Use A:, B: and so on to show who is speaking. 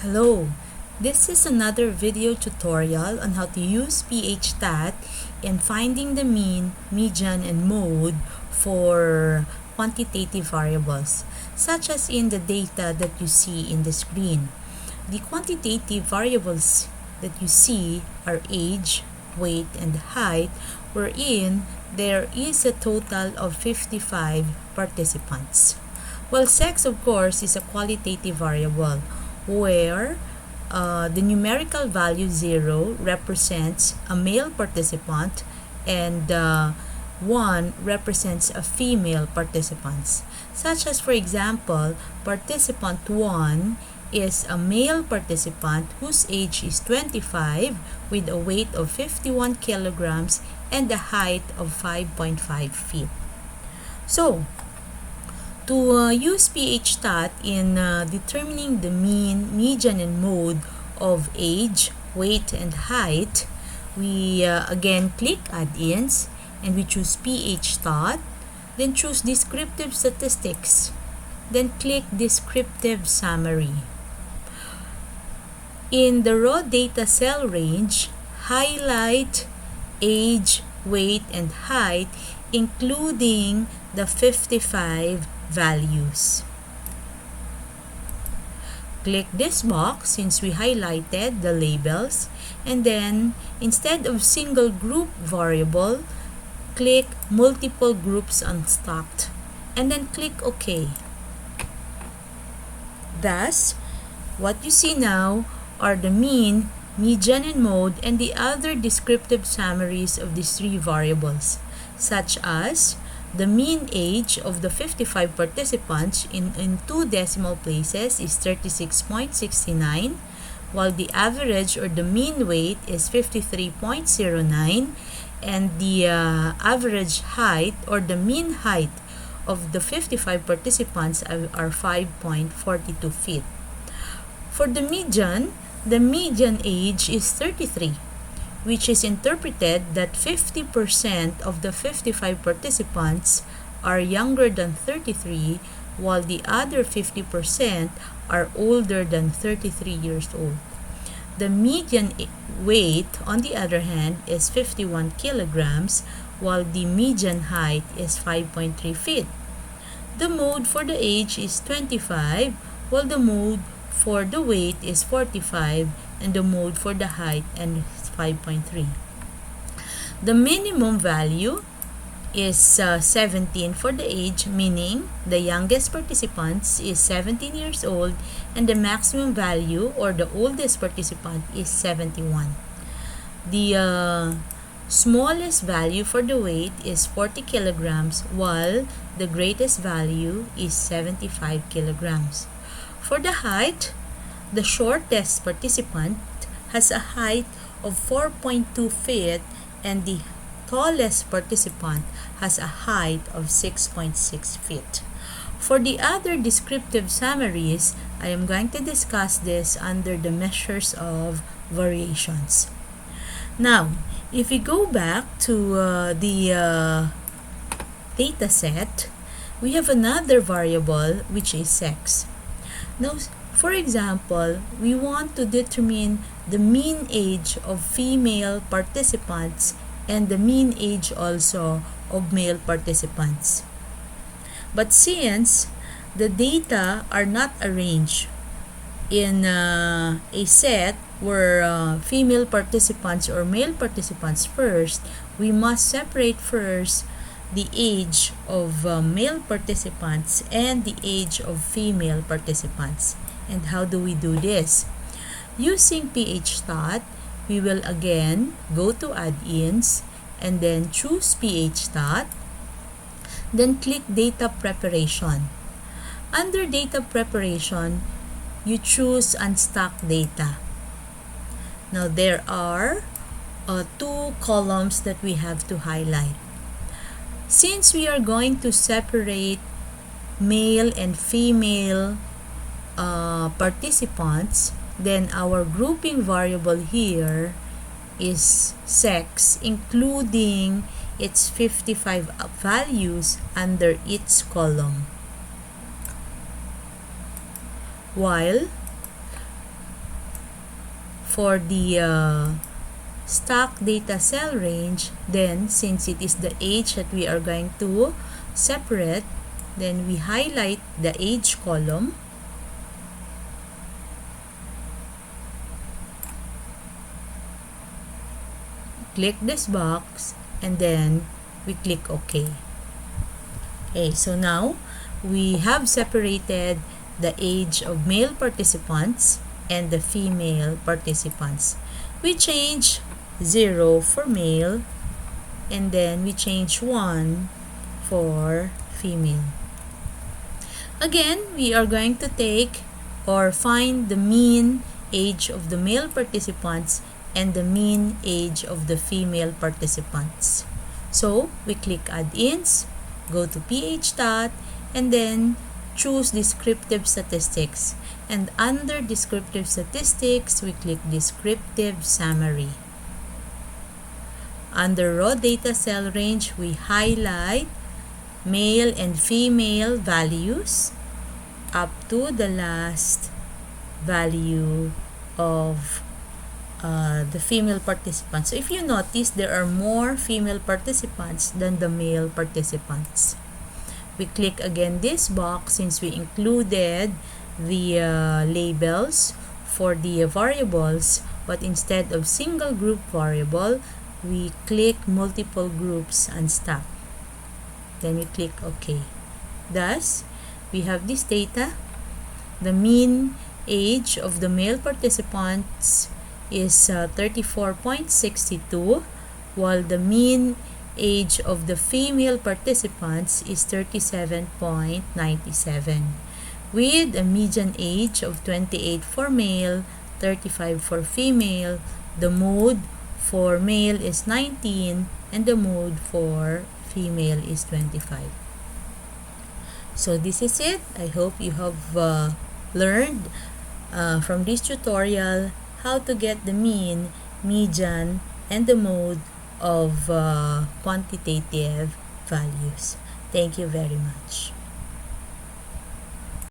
A: Hello, this is another video tutorial on how to use PHStat in finding the mean, median, and mode for quantitative variables, such as in the data that you see in the screen. The quantitative variables that you see are age, weight, and height, wherein there is a total of 55 participants. Well, sex, of course, is a qualitative variable where the numerical value 0 represents a male participant and 1 represents a female participant. Such as, for example, participant 1 is a male participant whose age is 25 with a weight of 51 kilograms and a height of 5.5 feet. So, to use PHStat in determining the mean, median, and mode of age, weight, and height, we again click Add-ins and we choose PHStat, then choose Descriptive Statistics, then click Descriptive Summary. In the raw data cell range, highlight age, weight, and height, including the 55 values. Click this box since we highlighted the labels, and then instead of single group variable, click multiple groups unstacked and then click OK. Thus, what you see now are the mean, median, and mode and the other descriptive summaries of these three variables, such as the mean age of the 55 participants in two decimal places is 36.69, while the average or the mean weight is 53.09, and the average height or the mean height of the 55 participants are 5.42 feet. For the median age is 33, which is interpreted that 50% of the 55 participants are younger than 33, while the other 50% are older than 33 years old. The median weight, on the other hand, is 51 kilograms, while the median height is 5.3 feet. The mode for the age is 25, while the mode for the weight is 45, and the mode for the height is 5.3. The minimum value is 17 for the age, meaning the youngest participant is 17 years old, and the maximum value or the oldest participant is 71. The smallest value for the weight is 40 kilograms, while the greatest value is 75 kilograms. For the height, the shortest participant has a height of 4.2 feet and the tallest participant has a height of 6.6 feet. For the other descriptive summaries, I am going to discuss this under the measures of variations. Now, if we go back to the data set, we have another variable which is sex. Now, for example, we want to determine the mean age of female participants and the mean age also of male participants. But since the data are not arranged in a set where female participants or male participants first, we must separate first the age of male participants and the age of female participants. And how do we do this? Using PHStat, we will again go to Add-ins and then choose PHStat, then click Data Preparation. Under Data Preparation, you choose Unstack Data. Now there are two columns that we have to highlight. Since we are going to separate male and female participants, then our grouping variable here is sex, including its 55 values under each column. While for the stock data cell range, then since it is the age that we are going to separate, then we highlight the age column. Click this box and then we click OK. Okay, so now we have separated the age of male participants and the female participants. We change 0 for male and then we change 1 for female. Again, we are going to take or find the mean age of the male participants and the mean age of the female participants. So, we click Add-ins, go to PHDOT, and then choose Descriptive Statistics. And under Descriptive Statistics, we click Descriptive Summary. Under Raw Data Cell Range, we highlight male and female values up to the last value of the female participants. So if you notice, there are more female participants than the male participants. We click again this box since we included the labels for the variables, but instead of single group variable, we click multiple groups and stop. Then we click OK. Thus, we have this data. The mean age of the male participants is 34.62, while the mean age of the female participants is 37.97, with a median age of 28 for male, 35 for female. The mode for male is 19 and the mode for female is 25. So this is it. I hope you have learned from this tutorial how to get the mean, median, and the mode of quantitative values. Thank you very much.